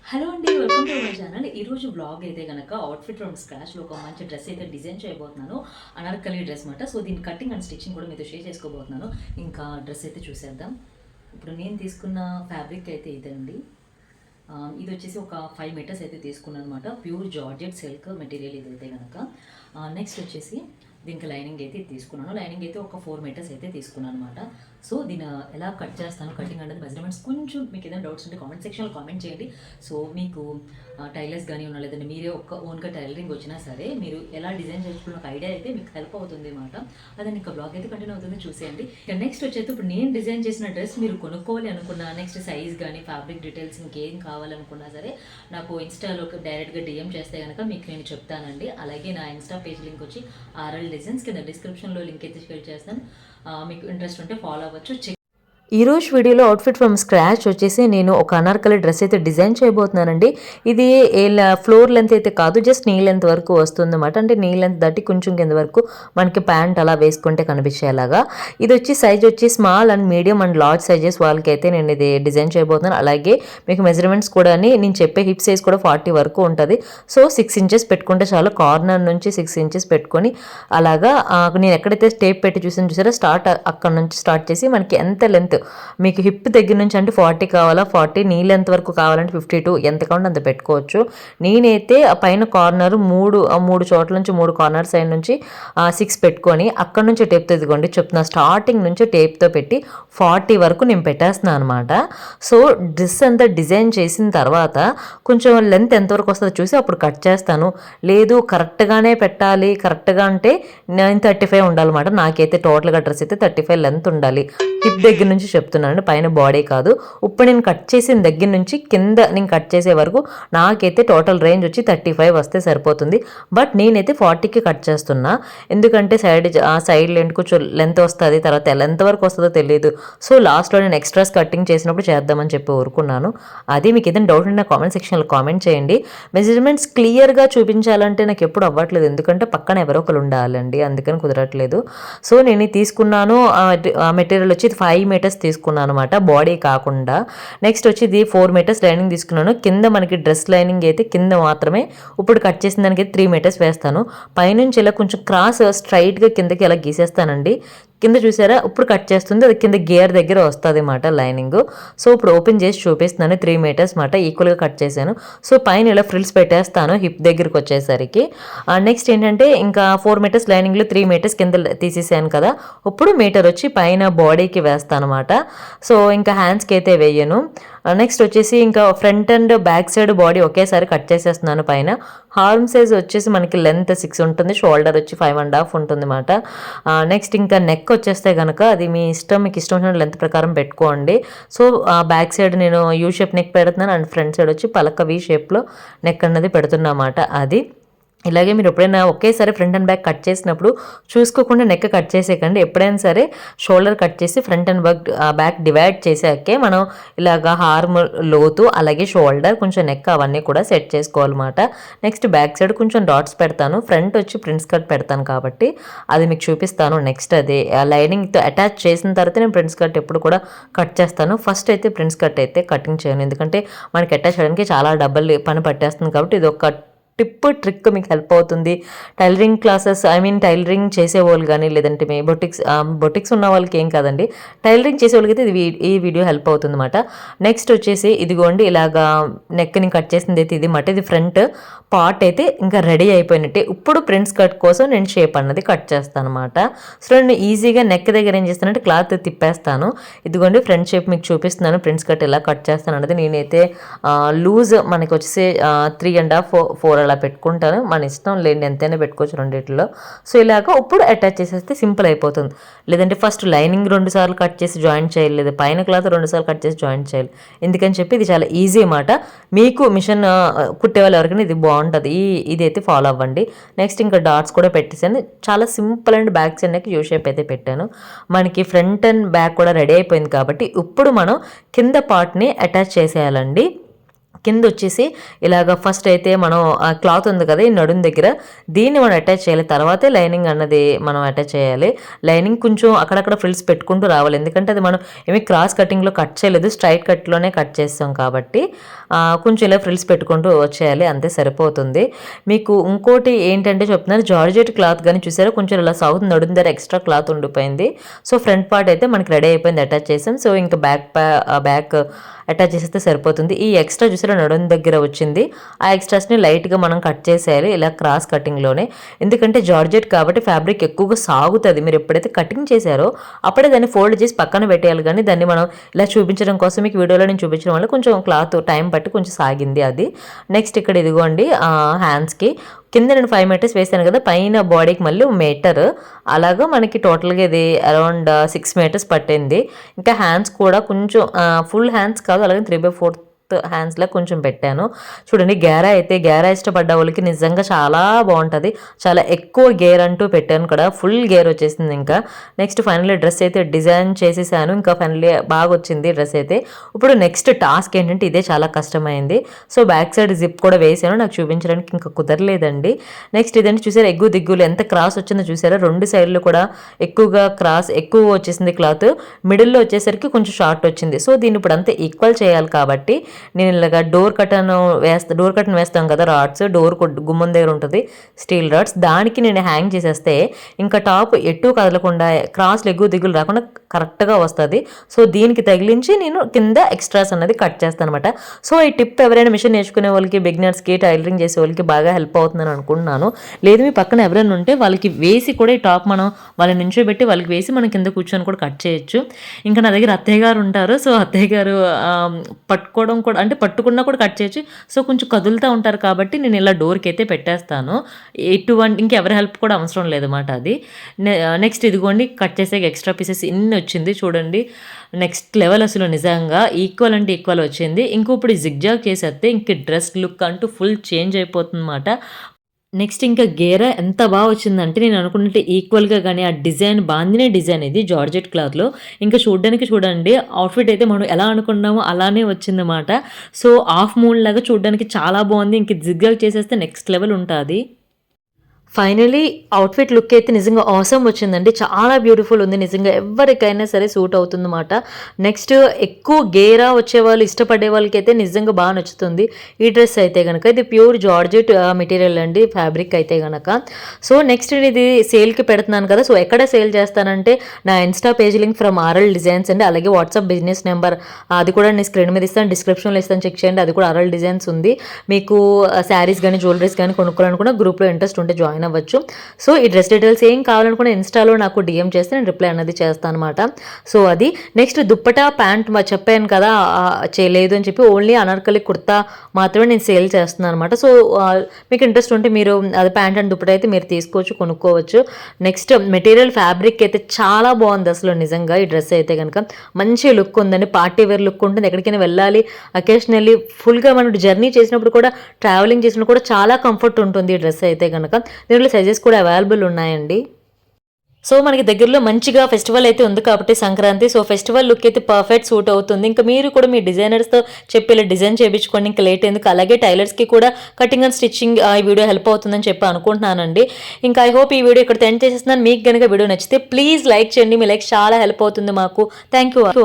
Hello అండి, welcome to my channel. ఈరోజు blog అయితే కనుక అవుట్ఫిట్ ఫ్రమ్ స్క్రాచ్లో ఒక మంచి డ్రెస్ అయితే డిజైన్ చేయబోతున్నాను. అనార్కలి డ్రెస్ మాట. సో దీని కటింగ్ అండ్ స్టిచ్చింగ్ కూడా మీతో షేర్ చేసుకోబోతున్నాను. ఇంకా డ్రెస్ అయితే చూసేద్దాం. ఇప్పుడు నేను తీసుకున్న ఫ్యాబ్రిక్ అయితే ఇదండి. ఇది వచ్చేసి ఒక 5 మీటర్స్ అయితే తీసుకున్నాను అనమాట. ప్యూర్ జార్జెట్ సిల్క్ మెటీరియల్ ఇదైతే కనుక. నెక్స్ట్ వచ్చేసి దీనికి లైనింగ్ అయితే తీసుకున్నాను. లైనింగ్ అయితే ఒక 4 మీటర్స్ అయితే తీసుకున్నాను అనమాట. సో దీన్ని ఎలా కట్ చేస్తాను, కటింగ్ అనేది మెజర్మెంట్స్ కొంచెం మీకు ఏదైనా డౌట్స్ ఉంటే కామెంట్ సెక్షన్లో కామెంట్ చేయండి. సో మీకు టైలర్స్ కానీ ఉన్నా లేదంటే మీరే ఓన్గా టైలరింగ్ వచ్చినా సరే మీరు ఎలా డిజైన్ చేసుకున్న ఒక ఐడియా అయితే మీకు హెల్ప్ అవుతుంది అనమాట. అదే ఇంకా బ్లాగ్ అయితే కంటిన్యూ అవుతుంది, చూసేయండి. ఇక నెక్స్ట్ వచ్చేది ఇప్పుడు నేను డిజైన్ చేసిన డ్రెస్ మీరు కొనుక్కోవాలి అనుకున్నా, నెక్స్ట్ సైజ్ కానీ ఫ్యాబ్రిక్ డీటెయిల్స్ ఇంకేం కావాలనుకున్నా సరే నాకు ఇన్స్టాలో డైరెక్ట్గా డిఎం చేస్తే కనుక మీకు నేను చెప్తానండి. అలాగే నా ఇన్స్టా పేజ్ లింక్ వచ్చి ఆర్ఎల్ డిజైన్స్ కింద డిస్క్రిప్షన్లో లింక్ అయితే షేర్ చేస్తాను. మీకు ఇంట్రెస్ట్ ఉంటే ఫాలో అవ్వచ్చు. ఈరోజు వీడియోలో అవుట్ఫిట్ ఫ్రమ్ స్క్రాచ్ వచ్చేసి నేను ఒక అనార్కలి డ్రెస్ అయితే డిజైన్ చేయబోతున్నానండి. ఇది ఫ్లోర్ లెంత్ అయితే కాదు, జస్ట్ నీ లెంత్ వరకు వస్తుంది అన్నమాట. అంటే నీ లెంత్ దాటి కొంచెం కింద వరకు మనకి ప్యాంట్ అలా వేసుకుంటే కనిపించేలాగా. ఇది వచ్చి సైజ్ వచ్చి small and medium and large sizes వాళ్ళకి అయితే నేను ఇది డిజైన్ చేయబోతున్నాను. అలాగే మీకు మెజర్మెంట్స్ కూడా నేను చెప్పే హిప్ సైజ్ కూడా 40 వరకు ఉంటుంది. సో 6 ఇంచెస్ పెట్టుకుంటే చాలు. కార్నర్ నుంచి 6 ఇంచెస్ పెట్టుకొని అలాగా నేను ఎక్కడైతే టేప్ పెట్టి చూసారో అక్కడ నుంచి స్టార్ట్ చేసి మనకి ఎంత లెంత్ మీకు హిప్ దగ్గర నుంచి అంటే 40 కావాలా, 40 నీ లెంత్ వరకు కావాలంటే 52 ఎంత కావాలంటే అంత పెట్టుకోవచ్చు. నేనైతే ఆ పైన కార్నర్ మూడు చోట్ల నుంచి 3 కార్నర్ సైడ్ నుంచి 6 పెట్టుకొని అక్కడ నుంచి టేప్తో ఇదిగోండి చెప్తున్నా, స్టార్టింగ్ నుంచి టేప్తో పెట్టి 40 వరకు నేను పెట్టేస్తున్నాను అనమాట. సో డ్రెస్ అంతా డిజైన్ చేసిన తర్వాత కొంచెం లెంత్ ఎంతవరకు వస్తుందో చూసి అప్పుడు కట్ చేస్తాను. లేదు కరెక్ట్గానే పెట్టాలి, కరెక్ట్గా అంటే 935 ఉండాలన్నమాట. నాకైతే టోటల్గా డ్రెస్ అయితే 35 లెంత్ ఉండాలి. హిప్ దగ్గర నుంచి చెప్తున్నాను, పైన బాడీ కాదు. ఇప్పుడు నేను కట్ చేసిన దగ్గర నుంచి కింద నేను కట్ చేసే వరకు నాకైతే టోటల్ రేంజ్ వచ్చి 35 వస్తే సరిపోతుంది. బట్ నేనైతే 40కి కట్ చేస్తున్నా. ఎందుకంటే సైడ్ లెంత్ కొంచెం లెంత్ వస్తుంది, తర్వాత ఎంత వరకు వస్తుందో తెలియదు. సో లాస్ట్లో నేను ఎక్స్ట్రాస్ కటింగ్ చేసినప్పుడు చేద్దామని చెప్పి ఊరుకున్నాను. అది మీకు ఏదైనా డౌట్ ఉంటే కామెంట్ సెక్షన్లో కామెంట్ చేయండి. మెజర్మెంట్స్ క్లియర్గా చూపించాలంటే నాకు ఎప్పుడు అవ్వట్లేదు, ఎందుకంటే పక్కన ఎవరో ఒకరు ఉండాలండి, అందుకని కుదరట్లేదు. సో నేను తీసుకున్నాను మెటీరియల్ వచ్చి 5 మీటర్స్ తీసుకున్నాను అనమాట, బాడీ కాకుండా. నెక్స్ట్ వచ్చి ఇది 4 మీటర్స్ లైనింగ్ తీసుకున్నాను. కింద మనకి డ్రెస్ లైనింగ్ అయితే కింద మాత్రమే ఇప్పుడు కట్ చేసిన దానికి 3 మీటర్స్ వేస్తాను. పైనుంచి ఇలా కొంచెం క్రాస్ స్ట్రైట్గా కిందకి ఇలా గీసేస్తానండి. కింద చూసారా ఇప్పుడు కట్ చేస్తుంది, అది కింద గేర్ దగ్గర వస్తుంది అన్నమాట లైనింగ్. సో ఇప్పుడు ఓపెన్ చేసి చూపిస్తున్నాను. 3 మీటర్స్ మాట ఈక్వల్గా కట్ చేశాను. సో పైన ఇలా ఫ్రిల్స్ పెట్టేస్తాను హిప్ దగ్గరికి వచ్చేసరికి. నెక్స్ట్ ఏంటంటే ఇంకా 4 మీటర్స్ లైనింగ్లో 3 మీటర్స్ కింద తీసేసాను కదా, ఇప్పుడు మీటర్ వచ్చి పైన బాడీకి వేస్తాను అనమాట. సో ఇంకా హ్యాండ్స్కి అయితే వేయను. నెక్స్ట్ వచ్చేసి ఇంకా front and back side body ఒకేసారి కట్ చేసేస్తున్నాను. పైన హార్మ్ సైజ్ వచ్చేసి మనకి లెంత్ 6 ఉంటుంది, షోల్డర్ వచ్చి 5.5 ఉంటుంది అన్నమాట. నెక్స్ట్ ఇంకా నెక్ వచ్చేస్తే కనుక అది మీ ఇష్టం, మీకు ఇష్టం వచ్చిన లెంత్ ప్రకారం పెట్టుకోండి. సో బ్యాక్ సైడ్ నేను యూ షేప్ నెక్ పెడుతున్నాను అండ్ ఫ్రంట్ సైడ్ వచ్చి పలక వి షేప్లో నెక్ అన్నది పెడుతున్నమాట. అది ఇలాగే మీరు ఎప్పుడైనా ఒకేసారి ఫ్రంట్ అండ్ బ్యాక్ కట్ చేసినప్పుడు చూసుకోకుండా నెక్ కట్ చేసేయకండి. ఎప్పుడైనా సరే షోల్డర్ కట్ చేసి ఫ్రంట్ అండ్ బ్యాక్ డివైడ్ చేసాకే మనం ఇలాగా హార్మ్ లోతు అలాగే షోల్డర్ కొంచెం నెక్ అవన్నీ కూడా సెట్ చేసుకోవాలన్నమాట. నెక్స్ట్ బ్యాక్ సైడ్ కొంచెం డాట్స్ పెడతాను, ఫ్రంట్ వచ్చి ప్రిన్స్ కట్ పెడతాను కాబట్టి అది మీకు చూపిస్తాను. నెక్స్ట్ అదే లైనింగ్తో అటాచ్ చేసిన తర్వాత నేను ప్రిన్స్ కట్ ఎప్పుడు కూడా కట్ చేస్తాను. ఫస్ట్ అయితే ప్రిన్స్ కట్ అయితే కటింగ్ చేయను, ఎందుకంటే మనకి అటాచ్ చేయడానికి చాలా డబ్బులు పని పట్టేస్తుంది కాబట్టి ఇది ఒక ట్రిక్ మీకు హెల్ప్ అవుతుంది. టైలరింగ్ క్లాసెస్ టైలరింగ్ చేసేవాళ్ళు కానీ లేదంటే మీ బొటిక్స్ ఉన్న వాళ్ళకి ఏం కాదండి, టైలరింగ్ చేసే వాళ్ళకి అయితే ఈ వీడియో హెల్ప్ అవుతుంది అన్నమాట. నెక్స్ట్ వచ్చేసి ఇదిగోండి ఇలాగా నెక్ని కట్ చేసింది అయితే ఇది మాట. ఇది ఫ్రంట్ పార్ట్ అయితే ఇంకా రెడీ అయిపోయినట్టే. ఇప్పుడు ప్రిన్స్ కట్ కోసం నేను షేప్ అన్నది కట్ చేస్తాను అనమాట. సో నేను ఈజీగా నెక్ దగ్గర ఏం చేస్తానంటే క్లాత్ తిప్పేస్తాను. ఇదిగోండి ఫ్రంట్ షేప్ మీకు చూపిస్తున్నాను, ప్రిన్స్ కట్ ఎలా కట్ చేస్తాను అన్నది. నేనైతే లూజ్ మనకి వచ్చేసి 3.5 4 అలా పెట్టుకుంటాను, మన ఇష్టం లేని ఎంతైనా పెట్టుకోవచ్చు రెండిట్లో. సో ఇలాగ ఇప్పుడు అటాచ్ చేసేస్తే సింపుల్ అయిపోతుంది. లేదంటే ఫస్ట్ లైనింగ్ 2 సార్లు కట్ చేసి జాయింట్ చేయాలి, లేదా పైన క్లాత్ 2 సార్లు కట్ చేసి జాయింట్ చేయాలి. ఎందుకని చెప్పి ఇది చాలా ఈజీ అన్నమాట. మీకు మిషన్ కుట్టే వాళ్ళు ఎవరికైనా ఇది బాగుంటుంది, ఇది అయితే ఫాలో అవ్వండి. నెక్స్ట్ ఇంకా డాట్స్ కూడా పెట్టేసాను. చాలా simple and back side neck U shape అయితే పెట్టాను. మనకి ఫ్రంట్ అండ్ బ్యాక్ కూడా రెడీ అయిపోయింది కాబట్టి ఇప్పుడు మనం కింద పార్ట్ని అటాచ్ చేసేయాలండి. కింద వచ్చేసి ఇలాగ ఫస్ట్ అయితే మనం ఆ క్లాత్ ఉంది కదా ఈ నడుం దగ్గర దీన్ని మనం అటాచ్ చేయాలి, తర్వాతే లైనింగ్ అన్నది మనం అటాచ్ చేయాలి. లైనింగ్ కొంచెం అక్కడక్కడ ఫ్రిల్స్ పెట్టుకుంటూ రావాలి, ఎందుకంటే అది మనం ఏమి క్రాస్ కటింగ్లో కట్ చేయలేదు, స్ట్రైట్ కట్లోనే కట్ చేస్తాం కాబట్టి కొంచెం ఇలా ఫ్రిల్స్ పెట్టుకుంటూ వచ్చేయాలి, అంతే సరిపోతుంది. మీకు ఇంకోటి ఏంటంటే చెప్తున్నాను, జార్జెట్ క్లాత్ కానీ చూసారా కొంచెం ఇలా సౌత్ నడుం దగ్గర ఎక్స్ట్రా క్లాత్ ఉండిపోయింది. సో ఫ్రంట్ పార్ట్ అయితే మనకి రెడీ అయిపోయింది, అటాచ్ చేసాం. సో ఇంకా బ్యాక్ అటాచ్ చేసేస్తే సరిపోతుంది. ఈ ఎక్స్ట్రా చూసారా నడుం దగ్గర వచ్చింది, ఆ ఎక్స్ట్రాస్ని లైట్గా మనం కట్ చేసేయాలి ఇలా క్రాస్ కటింగ్లోనే, ఎందుకంటే జార్జెట్ కాబట్టి ఫ్యాబ్రిక్ ఎక్కువగా సాగుతుంది. మీరు ఎప్పుడైతే కటింగ్ చేశారో అప్పుడే దాన్ని ఫోల్డ్ చేసి పక్కన పెట్టేయాలి, కానీ దాన్ని మనం ఇలా చూపించడం కోసం మీకు వీడియోలో నేను చూపించడం వల్ల కొంచెం క్లాత్ టైం పట్టి కొంచెం సాగింది అది. నెక్స్ట్ ఇక్కడ ఇదిగోండి హ్యాండ్స్కి కింద నేను 5 మీటర్స్ వేసాను కదా, పైన బాడీకి మళ్ళీ మీటర్, అలాగా మనకి టోటల్గా ఇది అరౌండ్ 6 మీటర్స్ పట్టింది. ఇంకా హ్యాండ్స్ కూడా కొంచెం ఫుల్ హ్యాండ్స్ కాదు, అలాగే 3/4 హ్యాండ్స్లో కొంచెం పెట్టాను. చూడండి గేరా అయితే గేరా ఇష్టపడ్డ వాళ్ళకి నిజంగా చాలా బాగుంటుంది, చాలా ఎక్కువ గేర్ అంటూ పెట్టాను కూడా, ఫుల్ గేర్ వచ్చేసింది. ఇంకా నెక్స్ట్ ఫైనల్లీ డ్రెస్ అయితే డిజైన్ చేసేసాను, ఇంకా ఫైనల్లీ బాగా వచ్చింది డ్రెస్ అయితే. ఇప్పుడు నెక్స్ట్ టాస్క్ ఏంటంటే ఇదే చాలా కష్టమైంది. సో బ్యాక్ సైడ్ జిప్ కూడా వేసాను, నాకు చూపించడానికి ఇంకా కుదరలేదండి. నెక్స్ట్ ఇదంటే చూసారా ఎగ్గు దిగ్గులు ఎంత క్రాస్ వచ్చిందో చూసారా, 2 సైడ్లు కూడా ఎక్కువగా క్రాస్ ఎక్కువ వచ్చేసింది క్లాత్, మిడిల్లో వచ్చేసరికి కొంచెం షార్ట్ వచ్చింది. సో దీన్ని ఇప్పుడు అంతా ఈక్వల్ చేయాలి కాబట్టి నేను ఇలాగా డోర్ కర్టన్ వేస్తాం కదా రాడ్స్, డోర్ గుమ్మం దగ్గర ఉంటుంది స్టీల్ రాడ్స్, దానికి నేను హ్యాంగ్ చేసేస్తే ఇంకా టాప్ ఎటు కదలకుండా క్రాస్లు ఎగ్గు దిగులు రాకుండా కరెక్ట్గా వస్తుంది. సో దీనికి తగిలించి నేను కింద ఎక్స్ట్రాస్ అనేది కట్ చేస్తాను అనమాట. సో ఈ టిప్ ఎవరైనా మిషన్ నేర్చుకునే వాళ్ళకి, బిగినర్స్కి, టైలరింగ్ చేసే వాళ్ళకి బాగా హెల్ప్ అవుతుందని అనుకుంటున్నాను. లేదు మీ పక్కన ఎవరైనా ఉంటే వాళ్ళకి వేసి కూడా ఈ టాప్ మనం వాళ్ళని నించోబెట్టి వాళ్ళకి వేసి మనం కింద కూర్చొని కూడా కట్ చేయొచ్చు. ఇంకా నా దగ్గర అత్తయ్య గారు ఉంటారు, సో అత్తయ్య గారు పట్టుకోవడం కూడా అంటే పట్టుకున్నా కూడా కట్ చేయొచ్చు. సో కొంచెం కదులుతూ ఉంటారు కాబట్టి నేను ఇలా డోర్కి అయితే పెట్టేస్తాను, ఎటువంటి ఇంకెవరి హెల్ప్ కూడా అవసరం లేదన్నమాట అది. నెక్స్ట్ ఇదిగోండి కట్ చేసే ఎక్స్ట్రా పీసెస్ ఇన్ని వచ్చింది చూడండి, నెక్స్ట్ లెవెల్ అసలు నిజంగా ఈక్వల్ అంటే ఈక్వల్ వచ్చింది. ఇప్పుడు జిగ్జాగ్ చేసేస్తే ఇంక డ్రెస్ లుక్ అంటూ ఫుల్ చేంజ్ అయిపోతుంది అన్నమాట. నెక్స్ట్ ఇంకా గేరా ఎంత బాగా వచ్చిందంటే నేను అనుకున్నట్టు ఈక్వల్గా, కానీ ఆ డిజైన్ బాందినే డిజైన్ ఇది జార్జెట్ క్లాత్లో. ఇంకా చూడడానికి చూడండి అవుట్ఫిట్ అయితే మనం ఎలా అనుకున్నామో అలానే వచ్చిందన్నమాట. సో హాఫ్ మూన్ లాగా చూడడానికి చాలా బాగుంది, ఇంక జిగ్జాగ్ చేసేస్తే నెక్స్ట్ లెవెల్ ఉంటుంది. ఫైనలీ అవుట్ఫిట్ లుక్ అయితే నిజంగా ఆసమ్ వచ్చిందండి, చాలా బ్యూటిఫుల్ ఉంది, నిజంగా ఎవరికైనా సరే సూట్ అవుతుందన్నమాట. నెక్స్ట్ ఎక్కువ గేరా వచ్చేవాళ్ళు ఇష్టపడే వాళ్ళకి అయితే నిజంగా బాగా నచ్చుతుంది ఈ డ్రెస్ అయితే కనుక. ఇది ప్యూర్ జార్జెట్ మెటీరియల్ అండి, ఫ్యాబ్రిక్ అయితే కనుక. సో నెక్స్ట్ ఇది సేల్కి పెడుతున్నాను కదా, సో ఎక్కడ సేల్ చేస్తానంటే నా Insta page link from RL designs అండి, అలాగే వాట్సాప్ బిజినెస్ నెంబర్ అది కూడా నేను స్క్రీన్ మీద ఇస్తాను, డిస్క్రిప్షన్లో ఇస్తాను, చెక్ చేయండి. అది కూడా RL డిజైన్స్ ఉంది. మీకు శారీస్ కానీ జ్యువెలరీస్ కానీ కొనుక్కోవాలనుకున్న గ్రూప్లో ఇంట్రెస్ట్ ఉంటే జాయిన్ అవ్వచ్చు. సో ఈ డ్రెస్ డీటెయిల్స్ ఏం కావాలనుకున్న ఇన్స్టాలో నాకు DM చేస్తే నేను రిప్లై అన్నది చేస్తాను అనమాట. సో అది నెక్స్ట్ దుప్పటా ప్యాంట్ చెప్పాను కదా చేయలేదు అని చెప్పి, ఓన్లీ అనార్కలి కుర్తా మాత్రమే నేను సేల్ చేస్తున్నాను అనమాట. సో మీకు ఇంట్రెస్ట్ ఉంటే మీరు అది ప్యాంట్ అండ్ దుప్పటా అయితే మీరు తీసుకోవచ్చు, కొనుక్కోవచ్చు. నెక్స్ట్ మెటీరియల్ ఫ్యాబ్రిక్ అయితే చాలా బాగుంది అసలు నిజంగా, ఈ డ్రెస్ అయితే కనుక మంచి లుక్ ఉందండి, పార్టీ వేర్ లుక్ ఉంటుంది. ఎక్కడికైనా వెళ్ళాలి అకేషనల్లీ ఫుల్గా మనం జర్నీ చేసినప్పుడు కూడా, ట్రావెలింగ్ చేసినప్పుడు కూడా చాలా కంఫర్ట్ ఉంటుంది ఈ డ్రెస్ అయితే కనుక. దీంట్లో సైజెస్ కూడా అవైలబుల్ ఉన్నాయండి. సో మనకి దగ్గరలో మంచిగా ఫెస్టివల్ అయితే ఉంది కాబట్టి సంక్రాంతి, సో ఫెస్టివల్ లుక్ అయితే పర్ఫెక్ట్ సూట్ అవుతుంది. ఇంకా మీరు కూడా మీ డిజైనర్స్తో చెప్పి ఇలా డిజైన్ చేయించుకోండి, ఇంకా లేట్ ఎందుకు. అలాగే టైలర్స్కి కూడా కటింగ్ అండ్ స్టిచ్చింగ్ ఈ వీడియో హెల్ప్ అవుతుందని చెప్పి అనుకుంటున్నానండి. ఇంకా ఐ హోప్ ఈ వీడియో ఇక్కడ ఎండ్ చేసేస్తున్నాను. మీకు కనుక వీడియో నచ్చితే ప్లీజ్ లైక్ చేయండి, మీ లైక్ చాలా హెల్ప్ అవుతుంది మాకు. Thank you.